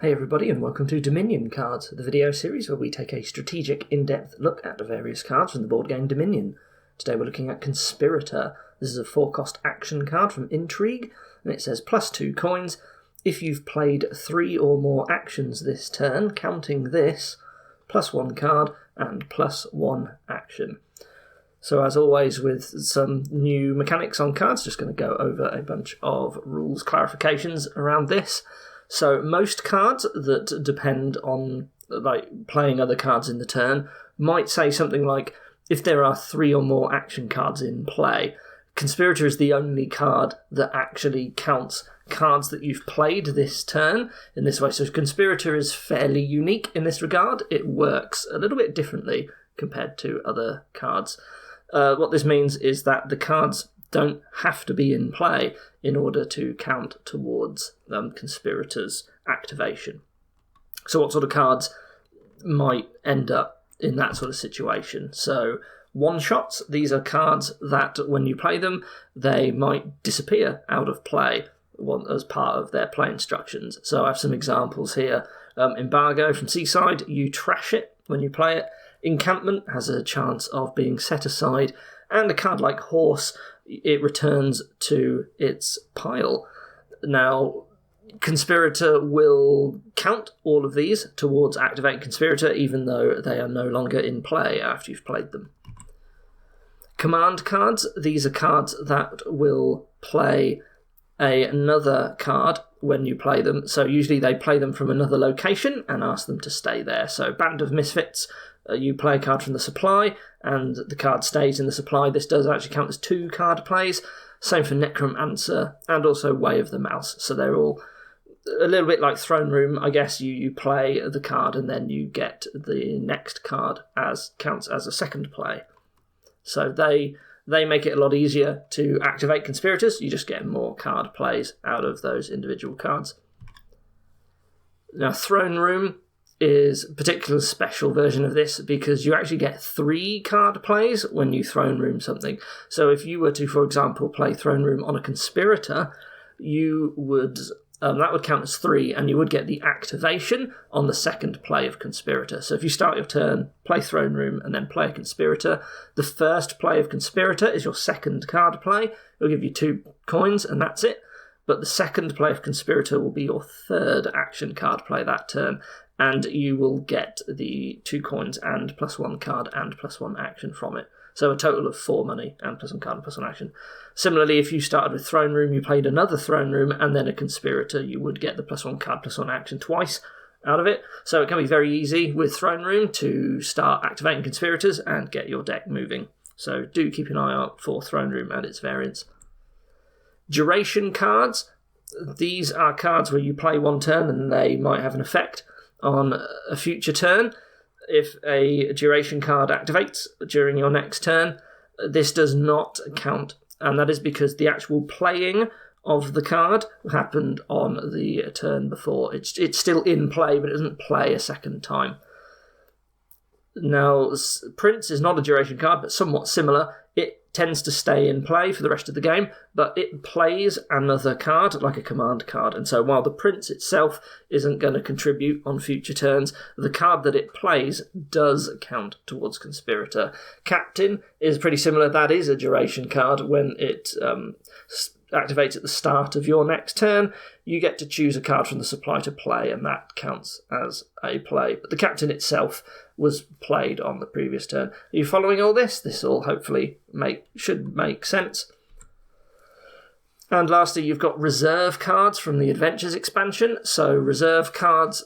Hey everybody, and welcome to Dominion Cards, the video series where we take a strategic, in-depth look at the various cards from the board game Dominion. Today we're looking at Conspirator. This is a 4-cost action card from Intrigue, and it says +2 coins. If you've played 3 or more actions this turn, counting this, +1 card and +1 action. So as always with some new mechanics on cards, just going to go over a bunch of rules clarifications around this. So most cards that depend on playing other cards in the turn might say something like, if there are 3 or more action cards in play, Conspirator is the only card that actually counts cards that you've played this turn in this way. So Conspirator is fairly unique in this regard. It works a little bit differently compared to other cards. What this means is that the cards don't have to be in play in order to count towards Conspirator's activation. So what sort of cards might end up in that sort of situation? So one-shots, these are cards that when you play them, they might disappear out of play as part of their play instructions. So I have some examples here. Embargo from Seaside, you trash it when you play it. Encampment has a chance of being set aside. And a card like Horse, it returns to its pile. Now, Conspirator will count all of these towards activating Conspirator, even though they are no longer in play after you've played them. Command cards, these are cards that will play another card when you play them. So usually they play them from another location and ask them to stay there. So Band of Misfits, you play a card from the supply, and the card stays in the supply. This does actually count as 2 card plays. Same for Necromancer, and also Way of the Mouse. So they're all a little bit like Throne Room. I guess you play the card, and then you get the next card as counts as a second play. So they make it a lot easier to activate Conspirators. You just get more card plays out of those individual cards. Now, Throne Room is a particular special version of this because you actually get 3 card plays when you Throne Room something. So if you were to, for example, play Throne Room on a Conspirator, you would that would count as 3, and you would get the activation on the second play of Conspirator. So if you start your turn, play Throne Room, and then play a Conspirator, the first play of Conspirator is your second card play. It'll give you 2 coins, and that's it. But the second play of Conspirator will be your third action card play that turn, and you will get the 2 coins and +1 card and +1 action from it. So a total of 4 money and +1 card and +1 action. Similarly, if you started with Throne Room, you played another Throne Room and then a Conspirator, you would get the +1 card, +1 action twice out of it. So it can be very easy with Throne Room to start activating Conspirators and get your deck moving. So do keep an eye out for Throne Room and its variants. Duration cards. These are cards where you play one turn and they might have an effect on a future turn. If a duration card activates during your next turn, this does not count, and that is because the actual playing of the card happened on the turn before. It's still in play, but it doesn't play a second time. Now, Prince is not a duration card, but somewhat similar. It tends to stay in play for the rest of the game, but it plays another card, like a command card. And so while the Prince itself isn't going to contribute on future turns, the card that it plays does count towards Conspirator. Captain is pretty similar. That is a duration card. When it activates at the start of your next turn, you get to choose a card from the supply to play, and that counts as a play. But the Captain itself was played on the previous turn. Are you following all this? This all hopefully should make sense. And lastly, you've got reserve cards from the Adventures expansion. So reserve cards,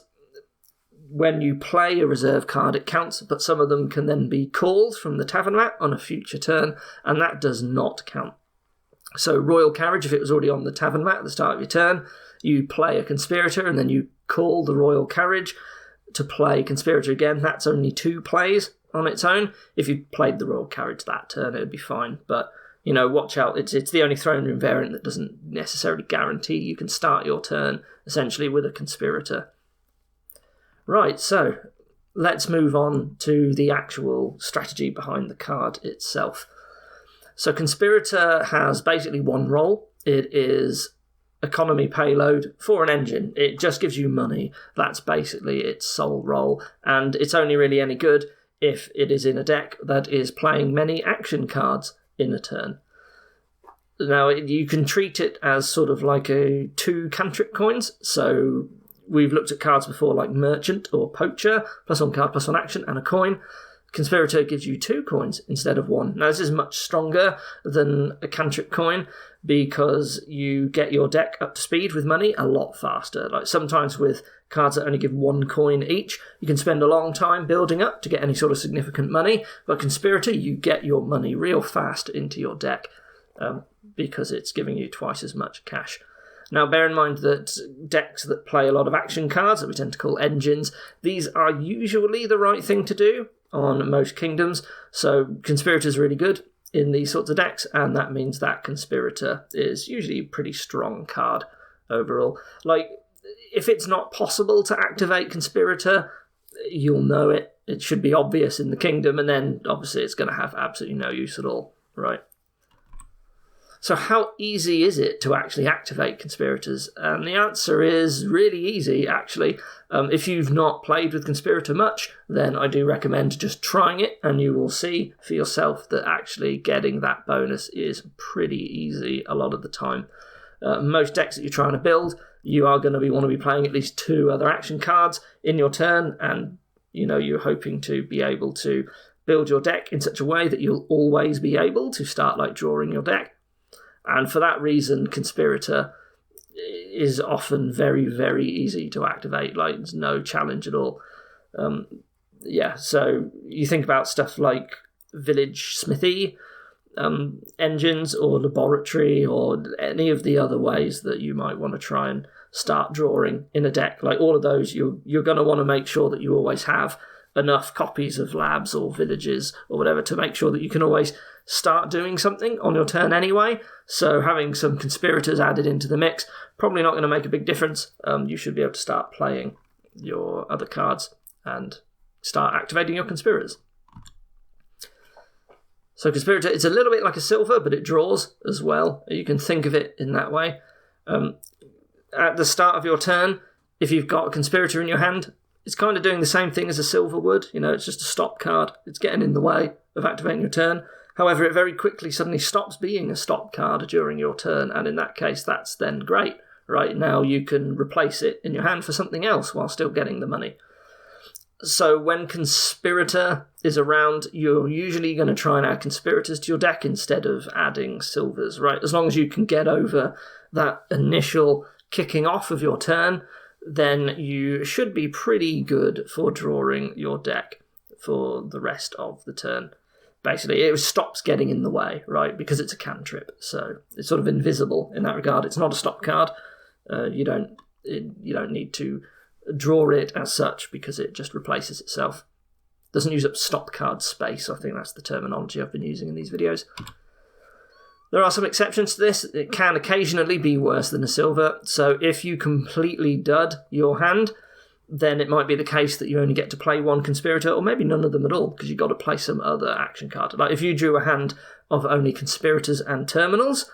when you play a reserve card, it counts, but some of them can then be called from the tavern mat on a future turn, and that does not count. So Royal Carriage, if it was already on the tavern mat at the start of your turn, you play a Conspirator and then you call the Royal Carriage to play Conspirator again. That's only 2 plays on its own. If you played the Royal Carriage that turn, it would be fine. But, watch out. It's the only Throne Room variant that doesn't necessarily guarantee you can start your turn, essentially, with a Conspirator. Right, so let's move on to the actual strategy behind the card itself. So Conspirator has basically one role. It is economy payload for an engine. It just gives you money. That's basically its sole role, and it's only really any good if it is in a deck that is playing many action cards in a turn. Now, you can treat it as sort of like 2 cantrip coins, so we've looked at cards before like Merchant or Poacher, +1 card, +1 action, and a coin. Conspirator gives you 2 coins instead of 1. Now, this is much stronger than a cantrip coin because you get your deck up to speed with money a lot faster. Like sometimes with cards that only give 1 coin each, you can spend a long time building up to get any sort of significant money, but Conspirator, you get your money real fast into your deck because it's giving you twice as much cash. Now, bear in mind that decks that play a lot of action cards, that we tend to call engines, these are usually the right thing to do on most kingdoms, so Conspirator is really good in these sorts of decks, and that means that Conspirator is usually a pretty strong card overall. Like, if it's not possible to activate Conspirator, you'll know it. It should be obvious in the kingdom, and then obviously it's going to have absolutely no use at all, right? So how easy is it to actually activate Conspirators? And the answer is really easy, actually. If you've not played with Conspirator much, then I do recommend just trying it, and you will see for yourself that actually getting that bonus is pretty easy a lot of the time. Most decks that you're trying to build, you are going to want to be playing at least 2 other action cards in your turn, and you're hoping to be able to build your deck in such a way that you'll always be able to start like drawing your deck. And for that reason, Conspirator is often very, very easy to activate. Like, there's no challenge at all. So you think about stuff like Village Smithy, engines, or Laboratory, or any of the other ways that you might want to try and start drawing in a deck. Like, all of those, you're going to want to make sure that you always have enough copies of labs or villages or whatever to make sure that you can always start doing something on your turn anyway. So having some Conspirators added into the mix, probably not going to make a big difference. You should be able to start playing your other cards and start activating your Conspirators. So Conspirator, it's a little bit like a silver, but it draws as well. You can think of it in that way. At the start of your turn, if you've got a Conspirator in your hand, it's kind of doing the same thing as a silver would. It's just a stop card. It's getting in the way of activating your turn. However, it very quickly suddenly stops being a stop card during your turn, and in that case, that's then great. Right now, you can replace it in your hand for something else while still getting the money. So when Conspirator is around, you're usually going to try and add Conspirators to your deck instead of adding silvers, right? As long as you can get over that initial kicking off of your turn, then you should be pretty good for drawing your deck for the rest of the turn. Basically, it stops getting in the way, right? Because it's a cantrip, so it's sort of invisible in that regard. It's not a stop card. You don't need to draw it as such because it just replaces itself. Doesn't use up stop card space. I think that's the terminology I've been using in these videos. There are some exceptions to this. It can occasionally be worse than a silver. So if you completely dud your hand, then it might be the case that you only get to play 1 Conspirator, or maybe none of them at all, because you've got to play some other action card. Like if you drew a hand of only Conspirators and Terminals,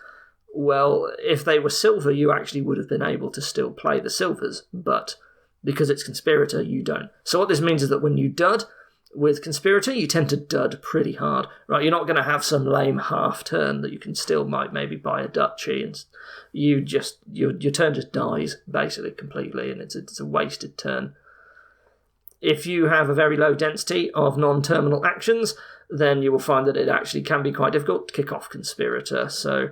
well, if they were silver, you actually would have been able to still play the silvers, but because it's Conspirator, you don't. So what this means is that when you dud with Conspirator, you tend to dud pretty hard, right? You're not going to have some lame half turn that you can still might maybe buy a duchy, and your turn just dies basically completely, and it's a wasted turn. If you have a very low density of non-terminal actions, then you will find that it actually can be quite difficult to kick off Conspirator. So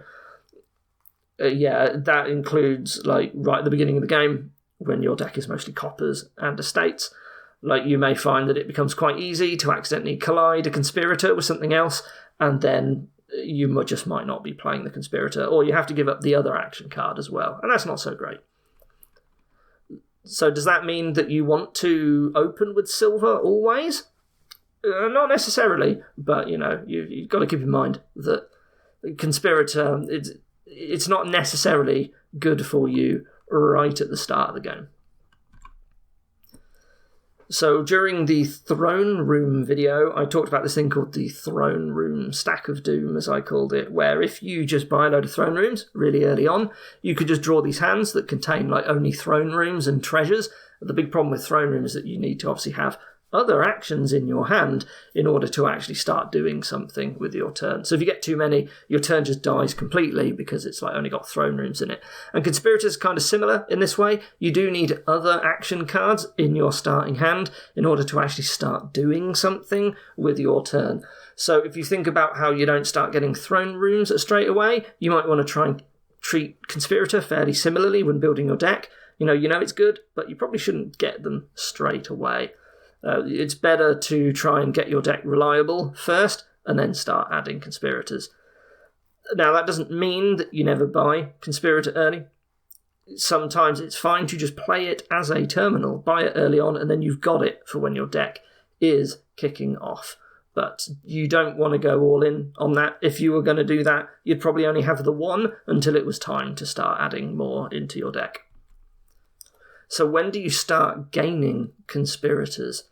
that includes like right at the beginning of the game when your deck is mostly coppers and estates. Like, you may find that it becomes quite easy to accidentally collide a Conspirator with something else, and then you just might not be playing the Conspirator, or you have to give up the other action card as well, and that's not so great. So does that mean that you want to open with silver always? Not necessarily, but, you've got to keep in mind that Conspirator, it's not necessarily good for you right at the start of the game. So during the Throne Room video, I talked about this thing called the Throne Room Stack of Doom, as I called it, where if you just buy a load of throne rooms really early on, you could just draw these hands that contain like only throne rooms and treasures. The big problem with throne rooms is that you need to obviously have other actions in your hand in order to actually start doing something with your turn. So if you get too many, your turn just dies completely because it's like only got throne rooms in it. And Conspirator is kind of similar in this way. You do need other action cards in your starting hand in order to actually start doing something with your turn. So if you think about how you don't start getting throne rooms straight away, you might want to try and treat Conspirator fairly similarly when building your deck. You know it's good, but you probably shouldn't get them straight away. It's better to try and get your deck reliable first and then start adding Conspirators. Now, that doesn't mean that you never buy Conspirator early. Sometimes it's fine to just play it as a terminal, buy it early on, and then you've got it for when your deck is kicking off. But you don't want to go all in on that. If you were going to do that, you'd probably only have the one until it was time to start adding more into your deck. So when do you start gaining Conspirators?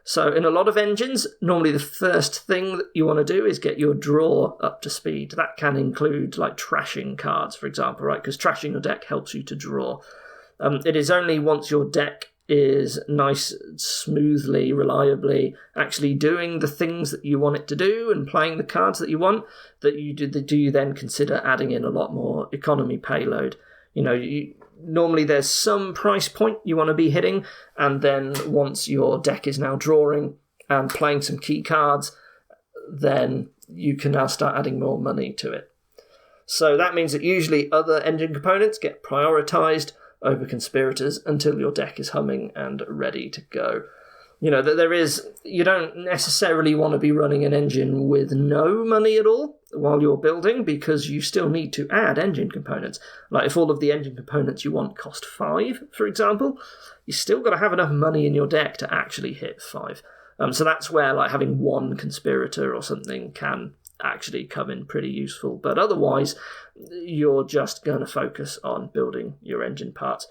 So in a lot of engines, normally the first thing that you want to do is get your draw up to speed. That can include like trashing cards, for example, right? Because trashing your deck helps you to draw. It is only once your deck is nice, smoothly, reliably actually doing the things that you want it to do and playing the cards that you want that you then consider adding in a lot more economy payload. Normally there's some price point you want to be hitting, and then once your deck is now drawing and playing some key cards, then you can now start adding more money to it. So that means that usually other engine components get prioritized over Conspirators until your deck is humming and ready to go. You don't necessarily want to be running an engine with no money at all while you're building, because you still need to add engine components. Like if all of the engine components you want cost 5, for example, you still got to have enough money in your deck to actually hit 5. So that's where like having one Conspirator or something can actually come in pretty useful. But otherwise, you're just going to focus on building your engine parts.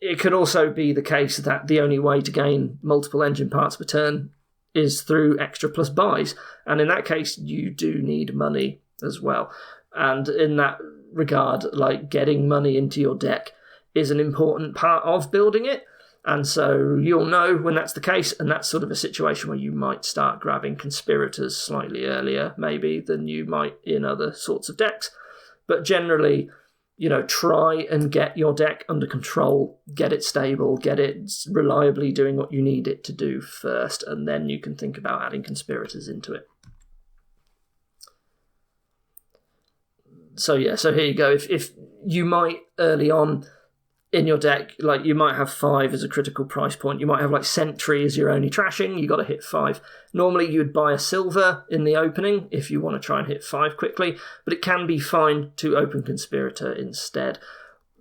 It could also be the case that the only way to gain multiple engine parts per turn is through extra plus buys. And in that case, you do need money as well. And in that regard, like getting money into your deck is an important part of building it. And so you'll know when that's the case, and that's sort of a situation where you might start grabbing Conspirators slightly earlier, maybe, than you might in other sorts of decks. But generally, try and get your deck under control, get it stable, get it reliably doing what you need it to do first, and then you can think about adding Conspirators into it. So here you go. If you might early on in your deck, like you might have 5 as a critical price point. You might have like Sentry as your only trashing. You got to hit 5. Normally you'd buy a silver in the opening if you want to try and hit 5 quickly, but it can be fine to open Conspirator instead.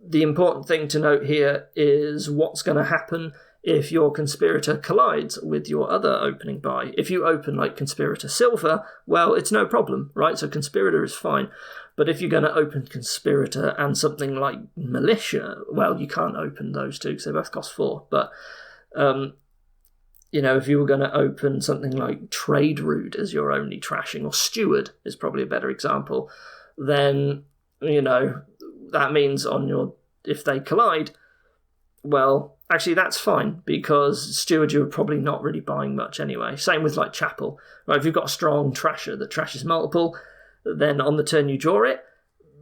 The important thing to note here is what's going to happen if your Conspirator collides with your other opening buy. If you open like Conspirator Silver, well, it's no problem, right? So Conspirator is fine. But if you're going to open Conspirator and something like Militia, well, you can't open those two because they both cost 4. But, if you were going to open something like Trade Route as your only trashing, or Steward is probably a better example, then, that means if they collide, well, actually that's fine, because Steward you're probably not really buying much anyway. Same with like Chapel. Right, if you've got a strong trasher that trashes multiple, then on the turn you draw it,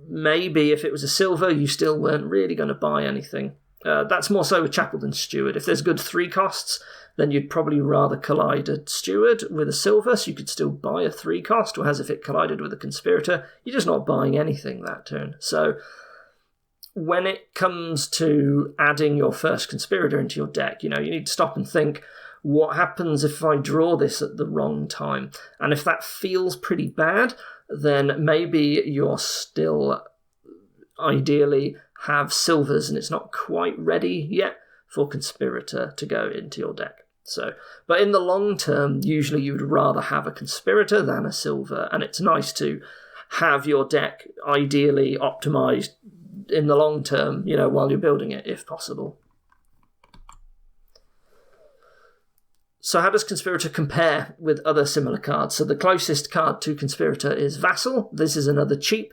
maybe if it was a silver, you still weren't really going to buy anything. That's more so with Chapel than Steward. If there's good 3 costs, then you'd probably rather collide a Steward with a silver, so you could still buy a 3 cost, whereas if it collided with a Conspirator, you're just not buying anything that turn. So when it comes to adding your first Conspirator into your deck, you need to stop and think, what happens if I draw this at the wrong time? And if that feels pretty bad, then maybe you're still ideally have silvers and it's not quite ready yet for Conspirator to go into your deck. But in the long term, usually you would rather have a Conspirator than a silver, and it's nice to have your deck ideally optimized in the long term, while you're building it, if possible. So how does Conspirator compare with other similar cards? So the closest card to Conspirator is Vassal. This is another cheap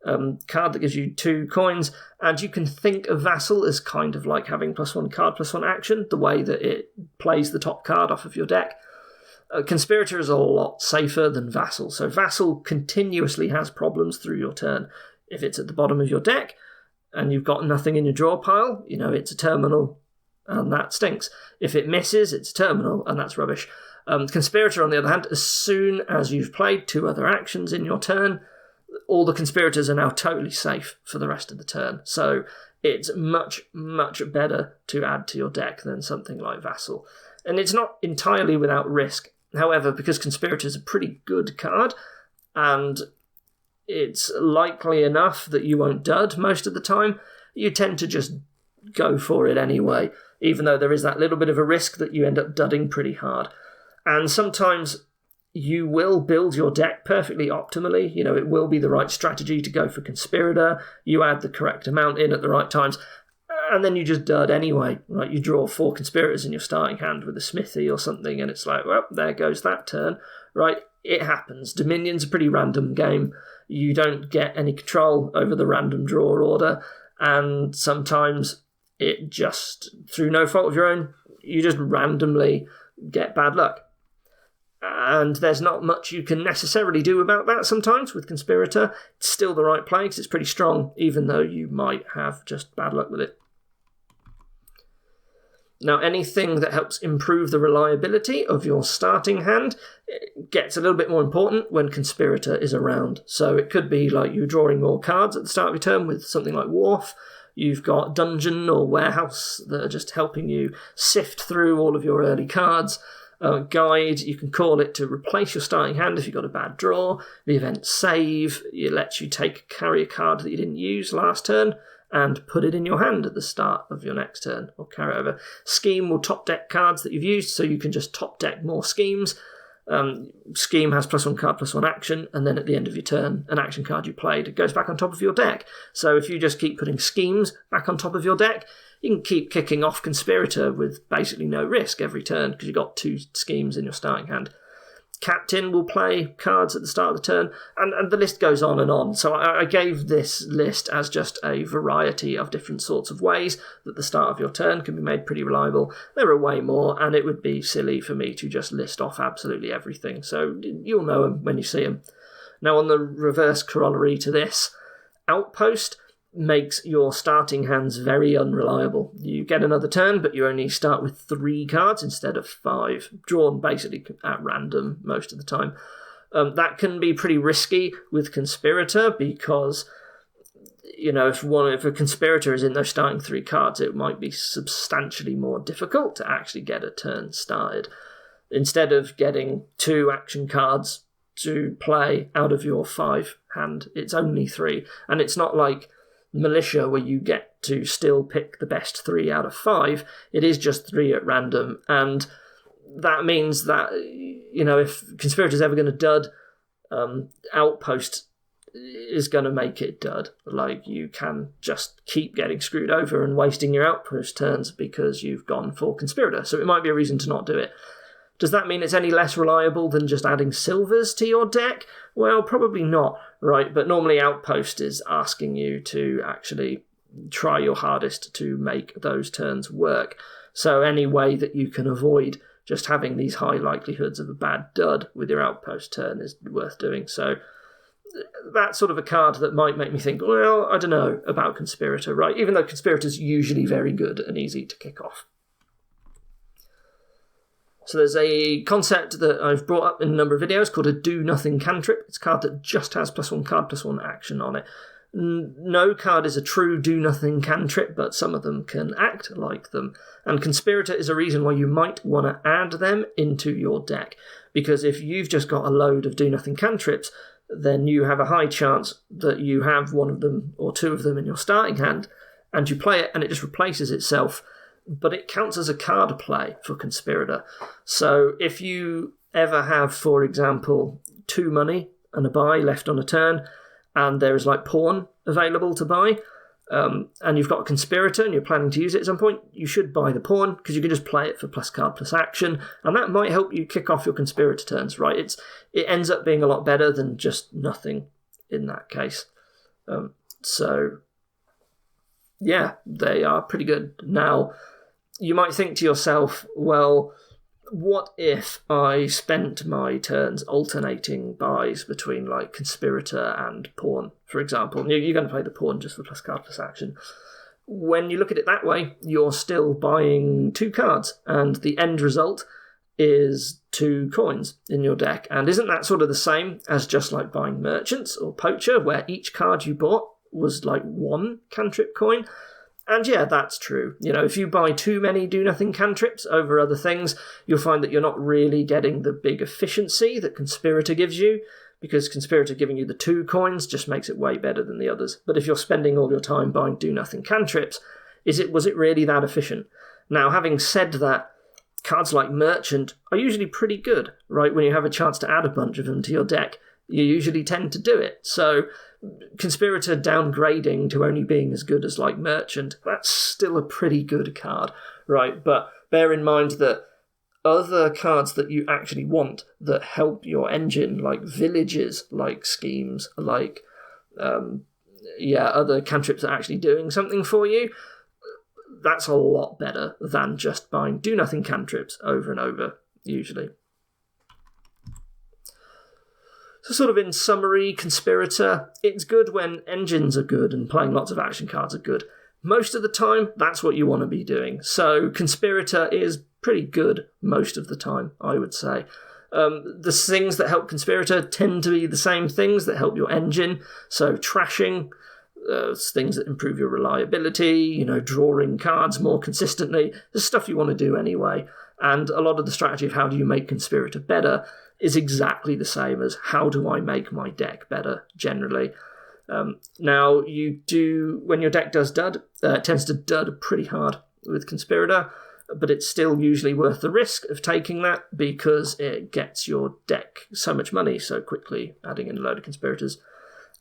card that gives you 2 coins, and you can think of Vassal as kind of like having +1 card, +1 action, the way that it plays the top card off of your deck. Conspirator is a lot safer than Vassal. So Vassal continuously has problems through your turn. If it's at the bottom of your deck and you've got nothing in your draw pile, it's a terminal, and that stinks. If it misses, it's a terminal, and that's rubbish. Conspirator, on the other hand, as soon as you've played 2 other actions in your turn, all the Conspirators are now totally safe for the rest of the turn. So it's much, much better to add to your deck than something like Vassal. And it's not entirely without risk. However, because Conspirator is a pretty good card, and it's likely enough that you won't dud most of the time, you tend to just go for it anyway, even though there is that little bit of a risk that you end up dudding pretty hard. And sometimes you will build your deck perfectly optimally. It will be the right strategy to go for Conspirator. You add the correct amount in at the right times, and then you just dud anyway. Right? You draw 4 Conspirators in your starting hand with a Smithy or something, and it's like, well, there goes that turn. Right? It happens. Dominion's a pretty random game. You don't get any control over the random draw order, and sometimes it just, through no fault of your own, you just randomly get bad luck. And there's not much you can necessarily do about that sometimes with Conspirator. It's still the right play because it's pretty strong, even though you might have just bad luck with it. Now, anything that helps improve the reliability of your starting hand gets a little bit more important when Conspirator is around. So it could be like you drawing more cards at the start of your turn with something like Wharf. You've got Dungeon or Warehouse that are just helping you sift through all of your early cards. Guide, you can call it to replace your starting hand if you've got a bad draw. The event Save, it lets you carry a card that you didn't use last turn and put it in your hand at the start of your next turn, or carry over. Scheme will top deck cards that you've used, so you can just top deck more schemes. Scheme has +1 card, +1 action, and then at the end of your turn, an action card you played, it goes back on top of your deck. So if you just keep putting schemes back on top of your deck, you can keep kicking off Conspirator with basically no risk every turn because you've got 2 schemes in your starting hand. Captain will play cards at the start of the turn, and the list goes on and on. So I gave this list as just a variety of different sorts of ways that the start of your turn can be made pretty reliable. There are way more, and it would be silly for me to just list off absolutely everything. So you'll know them when you see them. Now, on the reverse corollary to this, Outpost makes your starting hands very unreliable. You get another turn, but you only start with 3 cards instead of 5, drawn basically at random most of the time. That can be pretty risky with Conspirator because, if a Conspirator is in those starting 3 cards, it might be substantially more difficult to actually get a turn started. Instead of getting 2 action cards to play out of your 5 hand, it's only 3. And it's not like Militia where you get to still pick the best 3 out of 5. It is just 3 at random, and that means that if Conspirator's ever going to dud, Outpost is going to make it dud. Like, you can just keep getting screwed over and wasting your Outpost turns because you've gone for Conspirator, so it might be a reason to not do it. Does that mean it's any less reliable than just adding silvers to your deck? Well, probably not, right? But normally Outpost is asking you to actually try your hardest to make those turns work. So any way that you can avoid just having these high likelihoods of a bad dud with your Outpost turn is worth doing. So that's sort of a card that might make me think, well, I don't know about Conspirator, right? Even though Conspirator's usually very good and easy to kick off. So there's a concept that I've brought up in a number of videos called a do-nothing cantrip. It's a card that just has +1 card, +1 action on it. No card is a true do-nothing cantrip, but some of them can act like them. And Conspirator is a reason why you might want to add them into your deck. Because if you've just got a load of do-nothing cantrips, then you have a high chance that you have one of them or 2 of them in your starting hand, and you play it and it just replaces itself. But it counts as a card play for Conspirator. So if you ever have, for example, 2 money and a buy left on a turn, and there is like pawn available to buy, and you've got a Conspirator and you're planning to use it at some point, you should buy the Pawn, because you can just play it for plus card plus action, and that might help you kick off your Conspirator turns, right? It ends up being a lot better than just nothing in that case. So, yeah, they are pretty good. Now, you might think to yourself, well, what if I spent my turns alternating buys between like Conspirator and Pawn, for example? You're going to play the Pawn just for plus card plus action. When you look at it that way, you're still buying 2 cards, and the end result is 2 coins in your deck. And isn't that sort of the same as just like buying Merchants or Poacher, where each card you bought was like 1 cantrip coin? And yeah, that's true. You know, if you buy too many do-nothing cantrips over other things, you'll find that you're not really getting the big efficiency that Conspirator gives you, because Conspirator giving you the 2 coins just makes it way better than the others. But if you're spending all your time buying do-nothing cantrips, was it really that efficient? Now, having said that, cards like Merchant are usually pretty good, right? When you have a chance to add a bunch of them to your deck, you usually tend to do it. So Conspirator downgrading to only being as good as like Merchant, that's still a pretty good card, right? But bear in mind that other cards that you actually want that help your engine, like Villages, like Schemes, like other cantrips that are actually doing something for you, that's a lot better than just buying do-nothing cantrips over and over, usually. So sort of in summary, Conspirator, it's good when engines are good and playing lots of action cards are good. Most of the time, that's what you want to be doing. So Conspirator is pretty good most of the time, I would say. The things that help Conspirator tend to be the same things that help your engine. So trashing, things that improve your reliability, drawing cards more consistently. There's stuff you want to do anyway. And a lot of the strategy of how do you make Conspirator better is exactly the same as how do I make my deck better, generally. Now, when your deck does dud, it tends to dud pretty hard with Conspirator, but it's still usually worth the risk of taking that because it gets your deck so much money so quickly, adding in a load of Conspirators.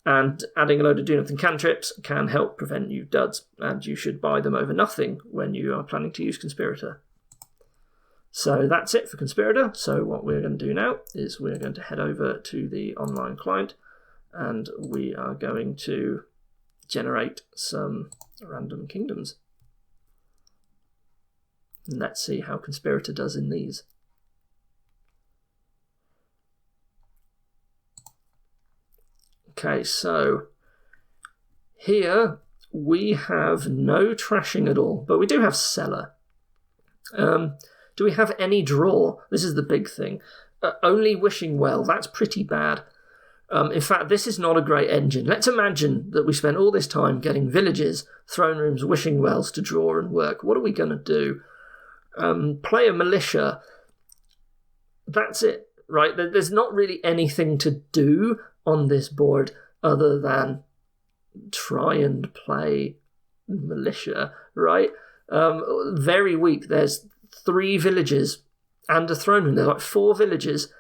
And adding a load of do-nothing cantrips can help prevent you duds, and you should buy them over nothing when you are planning to use Conspirator. So that's it for Conspirator. So what we're going to do now is we're going to head over to the online client, and we are going to generate some random kingdoms. And let's see how Conspirator does in these. Okay, so here we have no trashing at all, but we do have Cellar. Do we have any draw? This is the big thing. Only Wishing Well, that's pretty bad. In fact, this is not a great engine. Let's imagine that we spent all this time getting Villages, Throne Rooms, Wishing Wells to draw and work. What are we going to do? Play a Militia. That's it, right? There's not really anything to do on this board other than try and play Militia, right? Very weak. There's 3 Villages and a Throne Room. There's like 4 Villages,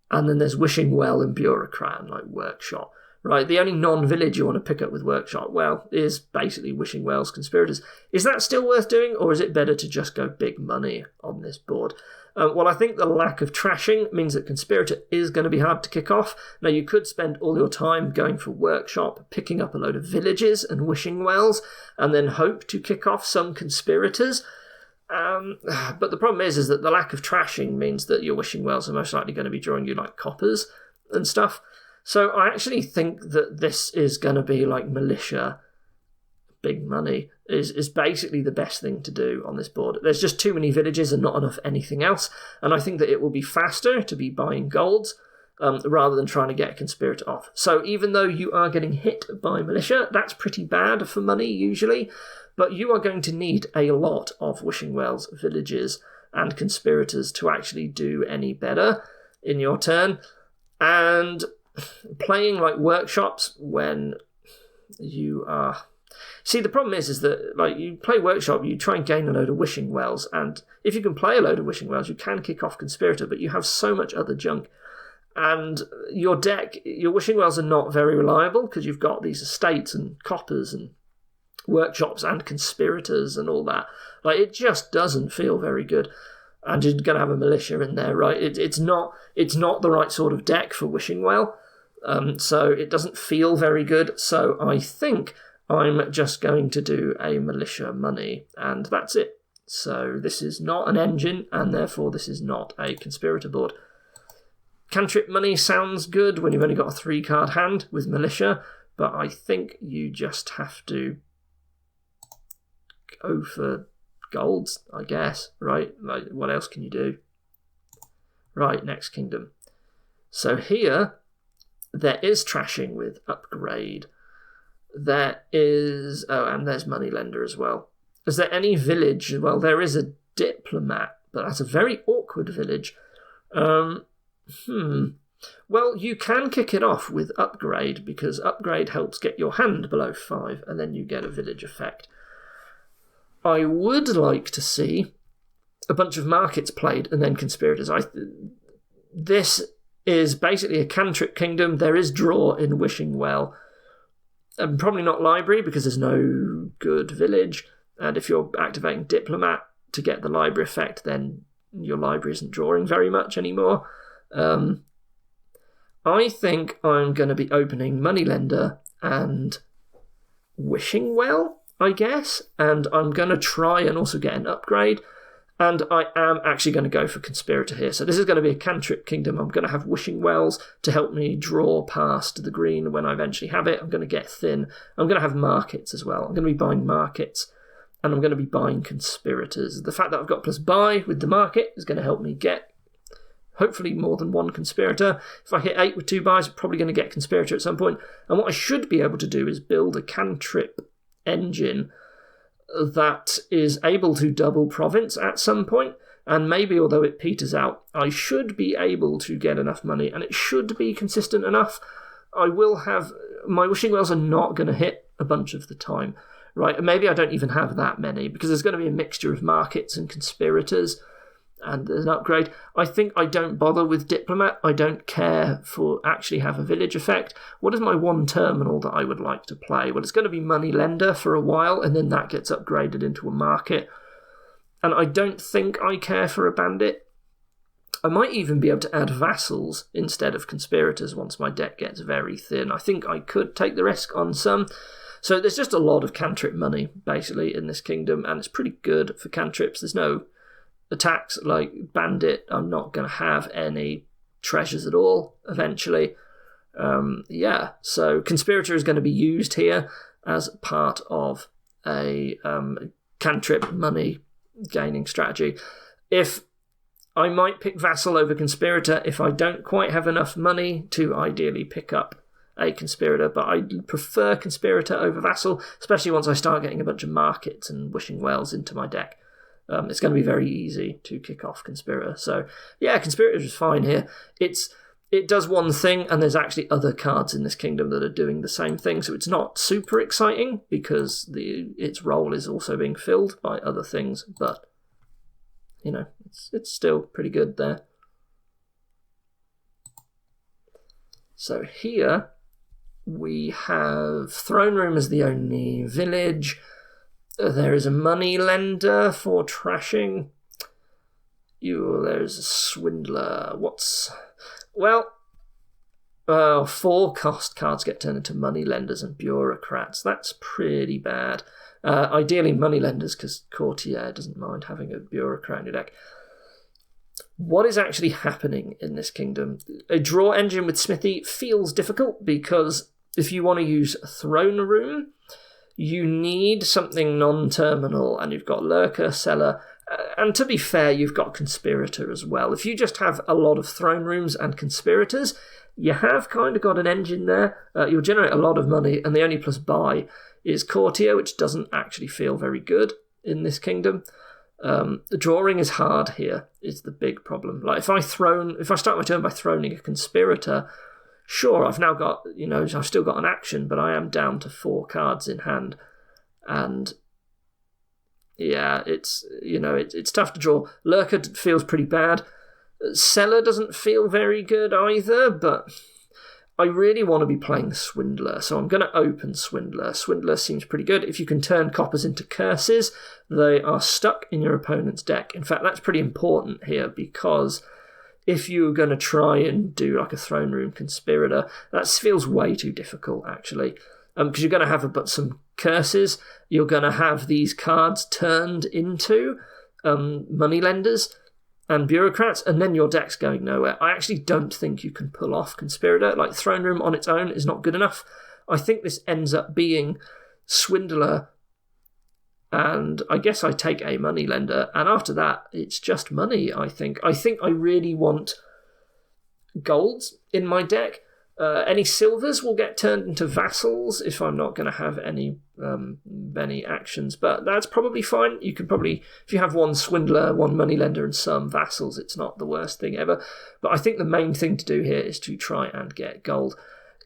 and then there's Wishing Well and Bureaucrat and like Workshop, right? The only non-village you want to pick up with Workshop, well, is basically Wishing Wells, Conspirators. Is that still worth doing, or is it better to just go big money on this board? Well, I think the lack of trashing means that Conspirator is going to be hard to kick off. Now, you could spend all your time going for Workshop, picking up a load of Villages and Wishing Wells, and then hope to kick off some Conspirators. But the problem is that the lack of trashing means that your Wishing Wells are most likely going to be drawing you like coppers and stuff. So I actually think that this is going to be like Militia, big money, is basically the best thing to do on this board. There's just too many Villages and not enough anything else, and I think that it will be faster to be buying golds rather than trying to get a Conspirator off. So even though you are getting hit by Militia, that's pretty bad for money usually, but you are going to need a lot of Wishing Wells, Villages, and Conspirators to actually do any better in your turn. And playing like Workshops when you are... See, the problem is that like you play Workshop, you try and gain a load of Wishing Wells, and if you can play a load of Wishing Wells, you can kick off Conspirator, but you have so much other junk. And your deck, your Wishing Wells are not very reliable because you've got these estates and coppers and workshops and conspirators and all that. Like, it just doesn't feel very good. And you're going to have a militia in there, right? It's not the right sort of deck for Wishing Well, so it doesn't feel very good. So I think I'm just going to do a militia money, and that's it. So this is not an engine, and therefore this is not a conspirator board. Cantrip money sounds good when you've only got a 3-card hand with militia, but I think you just have to go for golds, I guess, right? Like, what else can you do? Right, next kingdom. So here, there is trashing with upgrade. There is... Oh, and there's moneylender as well. Is there any village? Well, there is a diplomat, but that's a very awkward village. Well, you can kick it off with upgrade, because upgrade helps get your hand below 5, and then you get a village effect. I would like to see a bunch of markets played and then conspirators. This is basically a cantrip kingdom. There is draw in Wishing Well. Probably not library, because there's no good village. And if you're activating diplomat to get the library effect, then your library isn't drawing very much anymore. I think I'm going to be opening moneylender and Wishing Well, I guess, and I'm going to try and also get an upgrade, and I am actually going to go for Conspirator here. So this is going to be a cantrip kingdom. I'm going to have Wishing Wells to help me draw past the green when I eventually have it. I'm going to get thin. I'm going to have markets as well. I'm going to be buying markets, and I'm going to be buying conspirators. The fact that I've got plus buy with the market is going to help me get hopefully more than one conspirator. If I hit 8 with 2 buys, I'm probably going to get conspirator at some point. And what I should be able to do is build a cantrip engine that is able to double province at some point, and maybe, although it peters out, I should be able to get enough money, and it should be consistent enough. I will have... My Wishing Wells are not going to hit a bunch of the time, right? And maybe I don't even have that many, because there's going to be a mixture of markets and conspirators, and there's an upgrade. I think I don't bother with diplomat. I don't care for actually have a village effect. What is my one terminal that I would like to play? Well, it's going to be moneylender for a while, and then that gets upgraded into a market. And I don't think I care for a bandit. I might even be able to add vassals instead of conspirators once my deck gets very thin. I think I could take the risk on some. So there's just a lot of cantrip money, basically, in this kingdom, and it's pretty good for cantrips. There's no attacks like bandit. I'm not going to have any treasures at all eventually. So conspirator is going to be used here as part of a cantrip money gaining strategy. If I might pick vassal over conspirator if I don't quite have enough money to ideally pick up a conspirator, but I prefer conspirator over vassal, especially once I start getting a bunch of markets and Wishing Wells into my deck. It's going to be very easy to kick off Conspirator. So, yeah, Conspirator is fine here. It does one thing, and there's actually other cards in this kingdom that are doing the same thing, so it's not super exciting, because its role is also being filled by other things, but, you know, it's still pretty good there. So here we have Throne Room as the only village. There is a money lender for trashing. There's a swindler. 4-cost cards get turned into money lenders and bureaucrats. That's pretty bad. Ideally money lenders, because Courtier doesn't mind having a bureaucrat in your deck. What is actually happening in this kingdom? A draw engine with Smithy feels difficult, because if you want to use Throne Room, you need something non-terminal, and you've got Lurker, Seller, and to be fair, you've got Conspirator as well. If you just have a lot of Throne Rooms and Conspirators, you have kind of got an engine there. You'll generate a lot of money, and the only plus buy is Courtier, which doesn't actually feel very good in this kingdom. The drawing is hard here, is the big problem. Like, if I start my turn by throning a Conspirator, sure, I've now got, I've still got an action, but I am down to 4 cards in hand. And yeah, it's tough to draw. Lurker feels pretty bad. Seller doesn't feel very good either, but I really want to be playing Swindler, so I'm going to open Swindler. Swindler seems pretty good. If you can turn coppers into curses, they are stuck in your opponent's deck. In fact, that's pretty important here, because if you're going to try and do like a throne room conspirator, that feels way too difficult, actually. Because you're going to have some curses. You're going to have these cards turned into moneylenders and bureaucrats, and then your deck's going nowhere. I actually don't think you can pull off Conspirator. Like, Throne Room on its own is not good enough. I think this ends up being Swindler, and I guess I take a moneylender, and after that, it's just money, I think. I think I really want golds in my deck. Any silvers will get turned into vassals if I'm not going to have any actions, but that's probably fine. You can probably, if you have one Swindler, one moneylender, and some vassals, it's not the worst thing ever. But I think the main thing to do here is to try and get gold.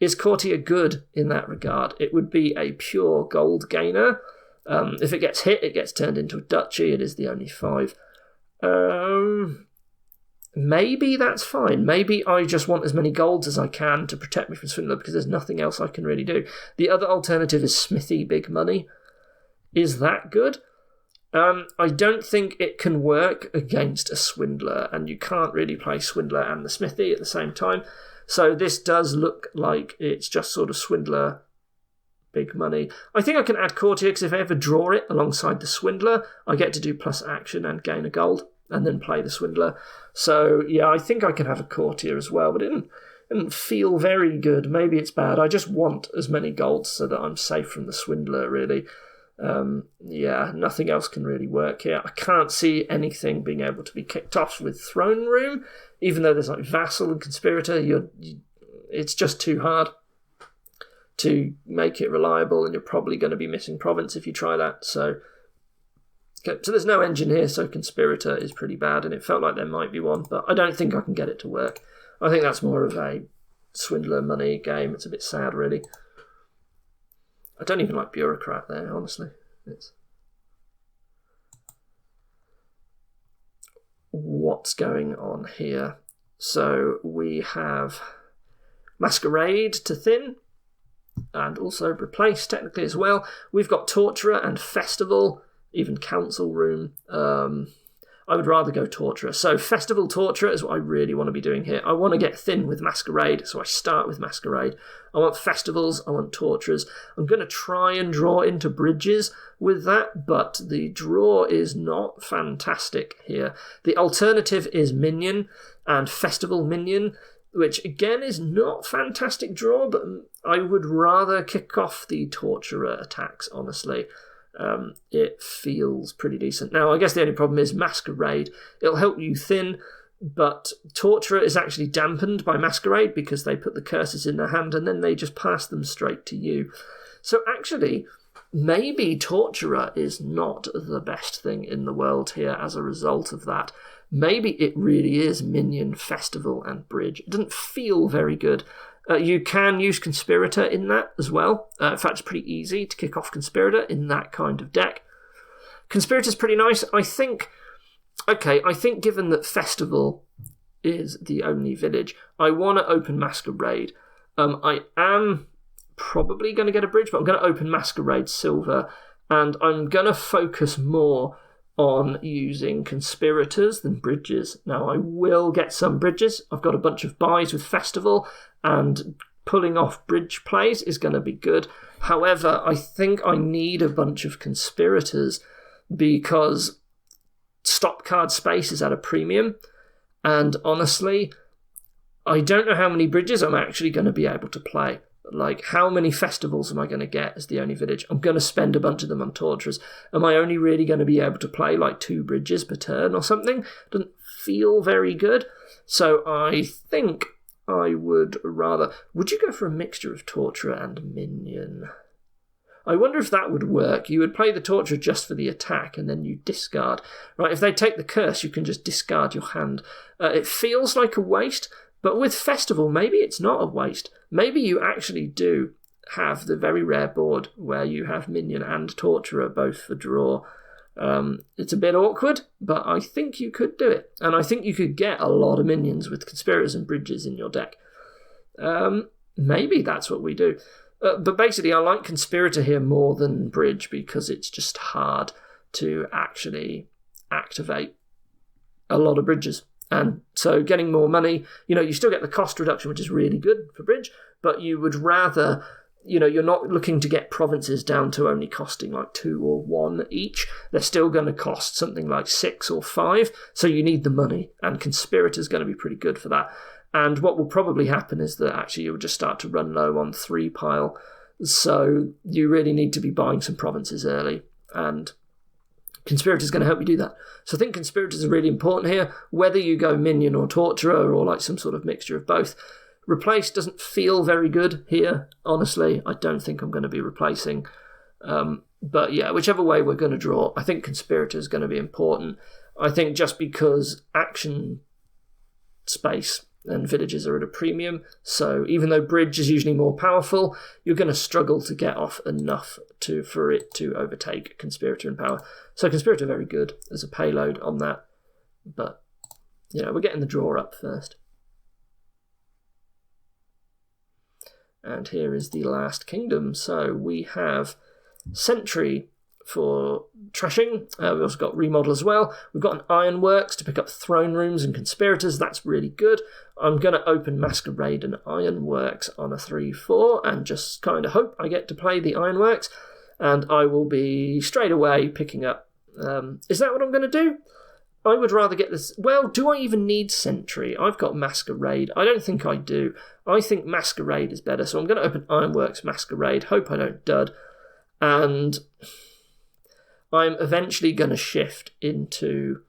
Is Courtier good in that regard? It would be a pure gold gainer. If it gets hit, it gets turned into a duchy. It is the only 5. Maybe that's fine. Maybe I just want as many golds as I can to protect me from Swindler, because there's nothing else I can really do. The other alternative is Smithy Big Money. Is that good? I don't think it can work against a Swindler, and you can't really play Swindler and the Smithy at the same time. So this does look like it's just sort of Swindler, Big Money. I think I can add Courtier, because if I ever draw it alongside the Swindler, I get to do plus action and gain a gold, and then play the Swindler. So, yeah, I think I can have a Courtier as well, but it didn't feel very good. Maybe it's bad. I just want as many golds so that I'm safe from the Swindler, really. Yeah, nothing else can really work here. I can't see anything being able to be kicked off with Throne Room, even though there's like Vassal and Conspirator. It's just too hard to make it reliable, and you're probably going to be missing Province if you try that, so... Okay, so there's no engine here, so Conspirator is pretty bad, and it felt like there might be one, but I don't think I can get it to work. I think that's more of a Swindler money game. It's a bit sad, really. I don't even like Bureaucrat there, honestly. What's going on here? So we have Masquerade to thin, and also replace technically as well. We've got Torturer and Festival, even Council Room. I would rather go Torturer. So Festival Torturer is what I really want to be doing here. I want to get thin with Masquerade, so I start with Masquerade. I want Festivals, I want Torturers. I'm going to try and draw into bridges with that, but the draw is not fantastic here. The alternative is Minion and Festival Minion, which again is not fantastic draw, but I would rather kick off the Torturer attacks, honestly. It feels pretty decent. Now, I guess the only problem is Masquerade. It'll help you thin, but Torturer is actually dampened by Masquerade because they put the curses in their hand and then they just pass them straight to you. So actually, maybe Torturer is not the best thing in the world here as a result of that. Maybe it really is Minion, Festival, and Bridge. It doesn't feel very good. You can use Conspirator in that as well. In fact, it's pretty easy to kick off Conspirator in that kind of deck. Conspirator's pretty nice. I think given that Festival is the only village, I want to open Masquerade. I am probably going to get a bridge, but I'm going to open Masquerade Silver, and I'm going to focus more on using Conspirators than bridges. Now, I will get some bridges. I've got a bunch of buys with Festival, and pulling off bridge plays is going to be good. However, I think I need a bunch of Conspirators because stop card space is at a premium, and honestly, I don't know how many bridges I'm actually going to be able to play. Like, how many Festivals am I going to get as the only village? I'm going to spend a bunch of them on Torturers. Am I only really going to be able to play like 2 bridges per turn or something? Doesn't feel very good. So I think I would rather... Would you go for a mixture of Torturer and Minion? I wonder if that would work. You would play the Torturer just for the attack and then you discard. Right, if they take the curse, you can just discard your hand. It feels like a waste, but with Festival, maybe it's not a waste. Maybe you actually do have the very rare board where you have Minion and Torturer both for draw. It's a bit awkward, but I think you could do it. And I think you could get a lot of Minions with Conspirators and Bridges in your deck. maybe that's what we do. But basically, I like Conspirator here more than Bridge because it's just hard to actually activate a lot of bridges. And so getting more money, you still get the cost reduction, which is really good for Bridge, but you would rather, you're not looking to get provinces down to only costing like 2 or 1 each. They're still going to cost something like 6 or 5, so you need the money, and Conspirator's going to be pretty good for that. And what will probably happen is that actually you'll just start to run low on 3 pile, so you really need to be buying some provinces early, and Conspirator's going to help you do that. So I think Conspirators are really important here, whether you go Minion or Torturer or like some sort of mixture of both. Replace doesn't feel very good here, honestly. I don't think I'm going to be replacing. But yeah, whichever way we're going to draw, I think Conspirator is going to be important. I think just because action space and villages are at a premium, so even though Bridge is usually more powerful, you're going to struggle to get off enough for it to overtake Conspirator in power. So Conspirator very good as a payload on that. But, we're getting the draw up first. And here is the last kingdom. So we have Sentry for trashing. We've also got Remodel as well. We've got an Ironworks to pick up Throne Rooms and Conspirators. That's really good. I'm going to open Masquerade and Ironworks on a 3-4 and just kind of hope I get to play the Ironworks. And I will be straight away picking up... is that what I'm going to do? I would rather get this... Well, do I even need Sentry? I've got Masquerade. I don't think I do. I think Masquerade is better, so I'm going to open Ironworks Masquerade. Hope I don't dud. And I'm eventually going to shift into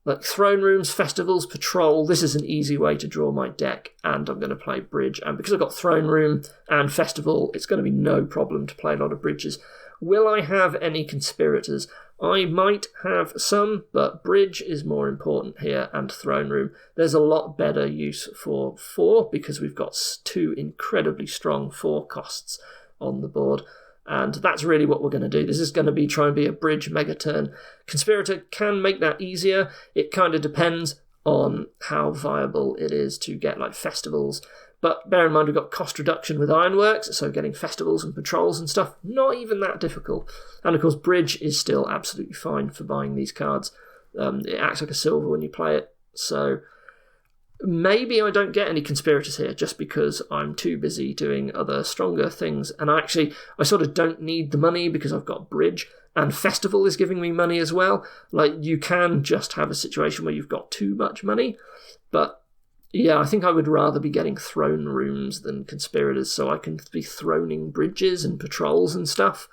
like Throne Rooms, Festivals, Patrol. This is an easy way to draw my deck, and I'm going to play Bridge. And because I've got Throne Room and Festival, it's going to be no problem to play a lot of Bridges. Will I have any Conspirators? I might have some, but Bridge is more important here, and Throne Room. There's a lot better use for 4 because we've got 2 incredibly strong 4 costs on the board. And that's really what we're going to do. This is going to be try and be a Bridge mega turn. Conspirator can make that easier. It kind of depends on how viable it is to get like Festivals. But bear in mind we've got cost reduction with Ironworks, so getting Festivals and Patrols and stuff, not even that difficult. And of course Bridge is still absolutely fine for buying these cards. It acts like a silver when you play it. So maybe I don't get any Conspirators here just because I'm too busy doing other stronger things. And I sort of don't need the money because I've got Bridge, and Festival is giving me money as well. Like, you can just have a situation where you've got too much money. But yeah, I think I would rather be getting Throne Rooms than Conspirators, so I can be throning Bridges and Patrols and stuff.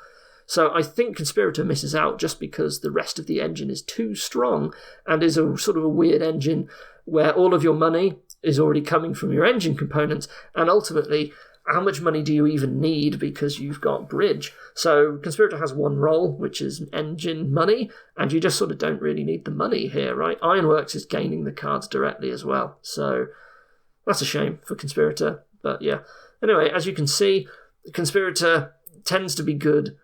So I think Conspirator misses out just because the rest of the engine is too strong and is a sort of a weird engine where all of your money is already coming from your engine components, and ultimately, how much money do you even need because you've got Bridge? So Conspirator has one role, which is engine money, and you just sort of don't really need the money here, right? Ironworks is gaining the cards directly as well, so that's a shame for Conspirator, but yeah. Anyway, as you can see, Conspirator tends to be good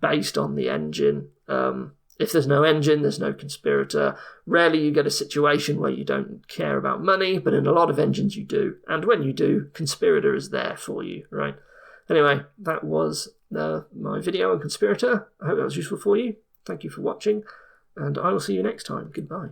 based on the engine. If there's no engine, there's no Conspirator. Rarely you get a situation where you don't care about money, but in a lot of engines you do. And when you do, Conspirator is there for you, right? Anyway, that was my video on Conspirator. I hope that was useful for you. Thank you for watching, and I will see you next time. Goodbye.